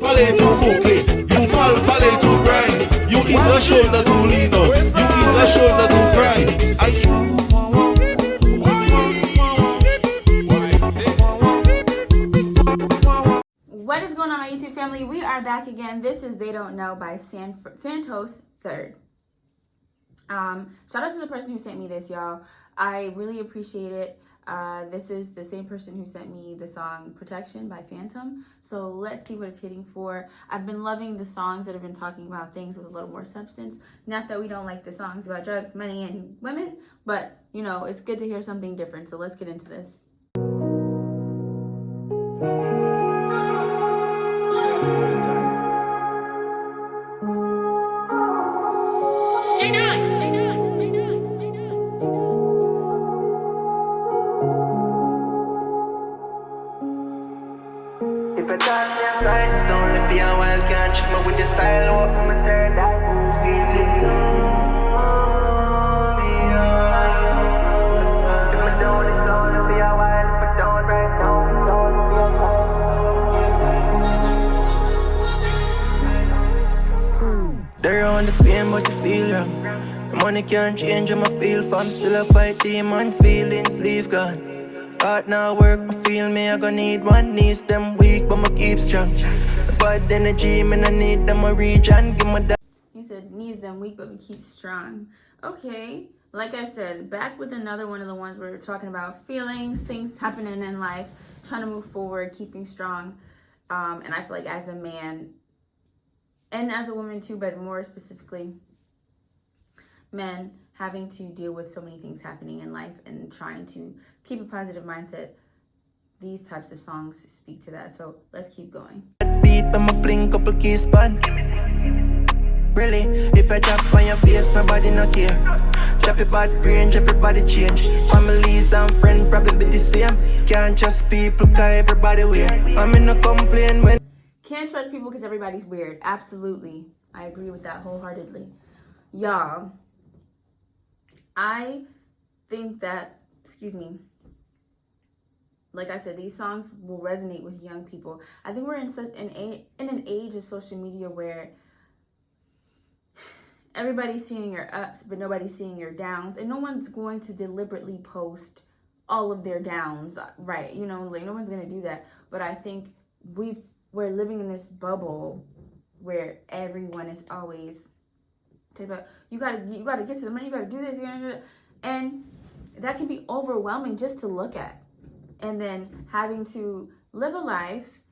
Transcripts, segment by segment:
ballet too focus. You fall ballet too grind. You eat a shoulder too lean up. You eat a shoulder too cry. What is going on, my YouTube family? We are back again. This is They Don't Know by Santos3rd. Shout out to the person who sent me this, y'all. I really appreciate it. This is the same person who sent me the song Protection by Phantom. So let's see what it's hitting for. I've been loving the songs that have been talking about things with a little more substance. Not that we don't like the songs about drugs, money, and women, but you know, it's good to hear something different. So let's get into this. If I talk to your side, it's only for a while. Can't trick me with your style. Open my third eye. Who feels it? If I don't, it's only for a while. If I don't, right now, it's only for a while. They're on the fame, but you feel wrong. The money can't change how I feel. I'm still a fight demons, feelings leave gone. Heart now work, I feel me, I gonna need one. Knees them weak, but I keep strong. Bad energy, man, I need them a region. Give my that. He said, knees them weak, but we keep strong. Okay, like I said, back with another one of the ones where we're talking about feelings, things happening in life, trying to move forward, keeping strong. And I feel like as a man, and as a woman too, but more specifically, men having to deal with so many things happening in life and trying to keep a positive mindset. These types of songs speak to that. So let's keep going. Beat, I'ma fling couple keys span. Really, if I drop on your face, nobody not care. Drop it bad range, everybody change. Families and friends probably be the same. Can't trust people cause everybody weird. I'm in a complaint when Can't trust people because everybody's weird. Absolutely. I agree with that wholeheartedly. Y'all, I think that, like I said, these songs will resonate with young people. I think we're in an age of social media where everybody's seeing your ups, but nobody's seeing your downs. And no one's going to deliberately post all of their downs, right? You know, like no one's going to do that. But I think we're living in this bubble where everyone is always about, you gotta get to the money, you gotta do this, you gotta do that. And that can be overwhelming just to look at. And then having to live a life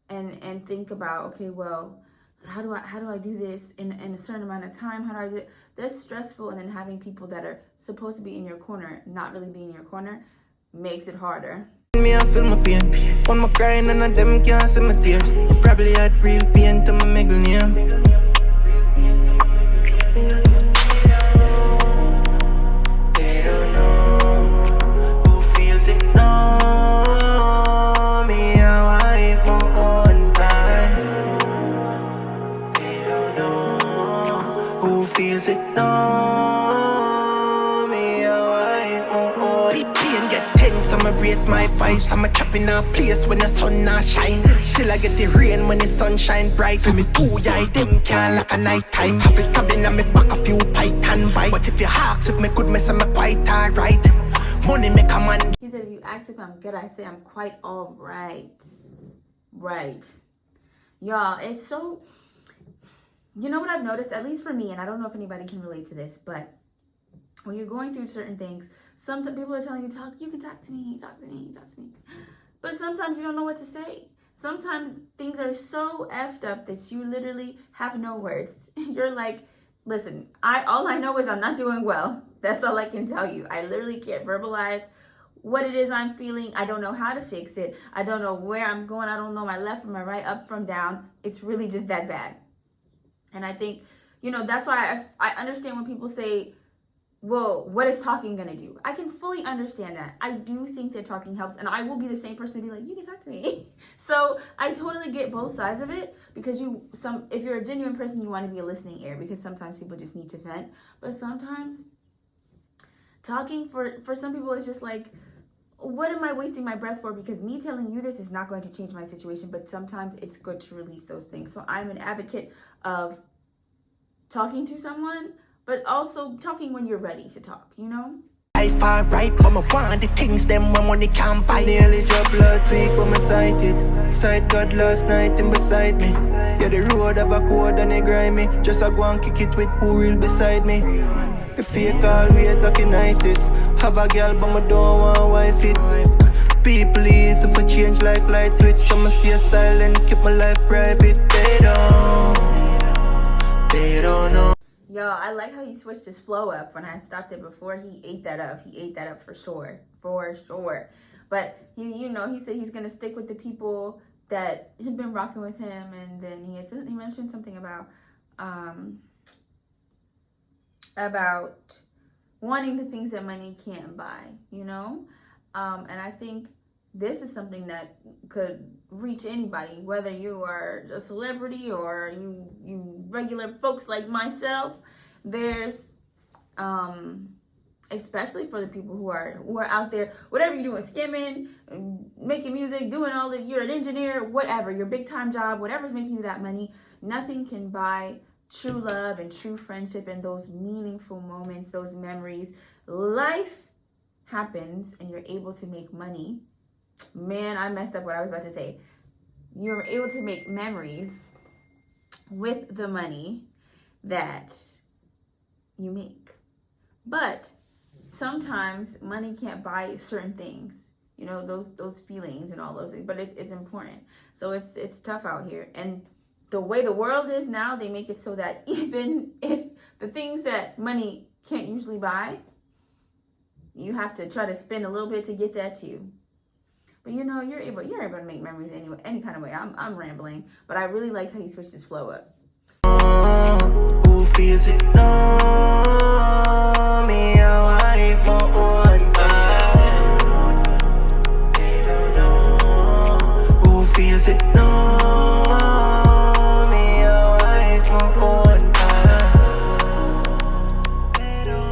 and think about, okay, well, how do I do this in a certain amount of time? How do I do it? That's stressful. And then having people that are supposed to be in your corner not really be in your corner makes it harder. me, I feel my pain. When I'm crying, none of them can't see my tears. Probably had real pain to my middle name. They don't know who feels it. No, me, I wipe my own time. They don't know who feels it. No, me, I wipe my own. Pain get tense, I'ma raise my voice. I'ma chop in a place when the sun not shine. Till I get the rain when the sun shine bright. For me too, yeah, them can't like a night time. Have a stabbing on me back a few python bite. But if you ask if me good, me say me quite alright. Money make a man. He said, if you ask if I'm good, I say I'm quite all right. Right. Y'all, it's so, you know what I've noticed, at least for me, and I don't know if anybody can relate to this, but when you're going through certain things, some people are telling you, you can talk to me, talk to me. But sometimes you don't know what to say. Sometimes things are so effed up that you literally have no words. You're like, listen, all I know is I'm not doing well. That's all I can tell you. I literally can't verbalize what it is I'm feeling. I don't know how to fix it. I don't know where I'm going. I don't know my left from my right, up from down. It's really just that bad. And I think, that's why I understand when people say, well, what is talking gonna do? I can fully understand that. I do think that talking helps, and I will be the same person to be like, you can talk to me. So I totally get both sides of it, because if you're a genuine person, you want to be a listening ear, because sometimes people just need to vent. But sometimes talking for some people is just like, what am I wasting my breath for? Because me telling you this is not going to change my situation, but sometimes it's good to release those things. So I'm an advocate of talking to someone, but also talking when you're ready to talk, you know? I far right, but I want the things them when money can't buy. Nearly dropped last week, but I sighted. Sight God last night and beside me. Yeah, the road have a code and it grimy. Just a go and kick it with who real beside me. The fake always looking nicest. Have a girl, but I don't want wife it. People easy for change like light switch. So I stay silent, keep my life private. They don't know. Yo, I like how he switched his flow up. When I stopped it before, he ate that up. He ate that up for sure. For sure. But, you know, he said he's going to stick with the people that had been rocking with him. And then he mentioned something about wanting the things that money can't buy, you know? And I think this is something that could reach anybody, whether you are a celebrity or you regular folks like myself. There's especially for the people who are out there, whatever you're doing, skimming, making music, doing all that, you're an engineer, whatever, your big time job, whatever's making you that money, nothing can buy true love and true friendship and those meaningful moments, those memories. Life happens and you're able to make money. Man, I messed up what I was about to say. You're able to make memories with the money that you make. But sometimes money can't buy certain things. You know, those feelings and all those things. But it's important. So it's tough out here. And the way the world is now, they make it so that even if the things that money can't usually buy, you have to try to spend a little bit to get that too. But you know, you're able to make memories anyway, any kind of way. I'm rambling, but I really liked how he switched his flow up. Who feels it? No, me, I want my own bad. They don't know. Who feels it? No, me, I want my own bad. They don't.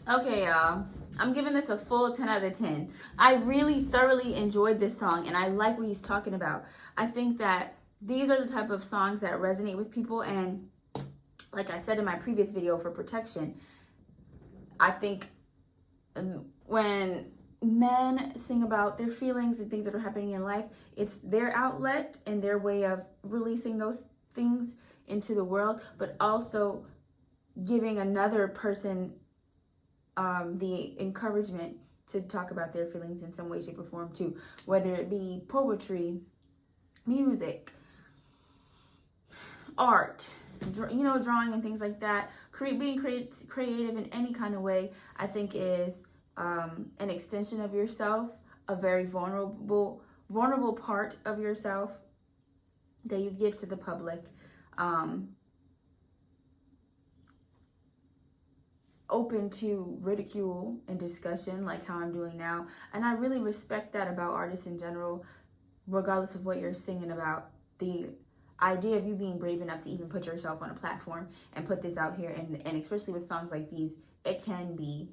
Okay, y'all. I'm giving this a full 10 out of 10. I really thoroughly enjoyed this song, and I like what he's talking about. I think that these are the type of songs that resonate with people, and like I said in my previous video for protection, I think when men sing about their feelings and things that are happening in life, it's their outlet and their way of releasing those things into the world, but also giving another person the encouragement to talk about their feelings in some way, shape, or form too, whether it be poetry, music, art, drawing and things like that. Being creative in any kind of way, I think is an extension of yourself, a very vulnerable part of yourself that you give to the public. Open to ridicule and discussion like how I'm doing now. And I really respect that about artists in general, regardless of what you're singing about. The idea of you being brave enough to even put yourself on a platform and put this out here, and especially with songs like these, it can be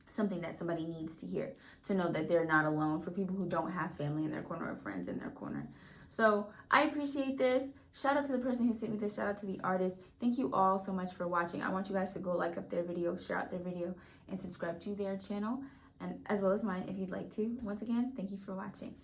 something that somebody needs to hear, to know that they're not alone, for people who don't have family in their corner or friends in their corner. So I appreciate this. Shout out to the person who sent me this. Shout out to the artist. Thank you all so much for watching. I want you guys to go like up their video, share out their video, and subscribe to their channel, and as well as mine if you'd like to. Once again, thank you for watching.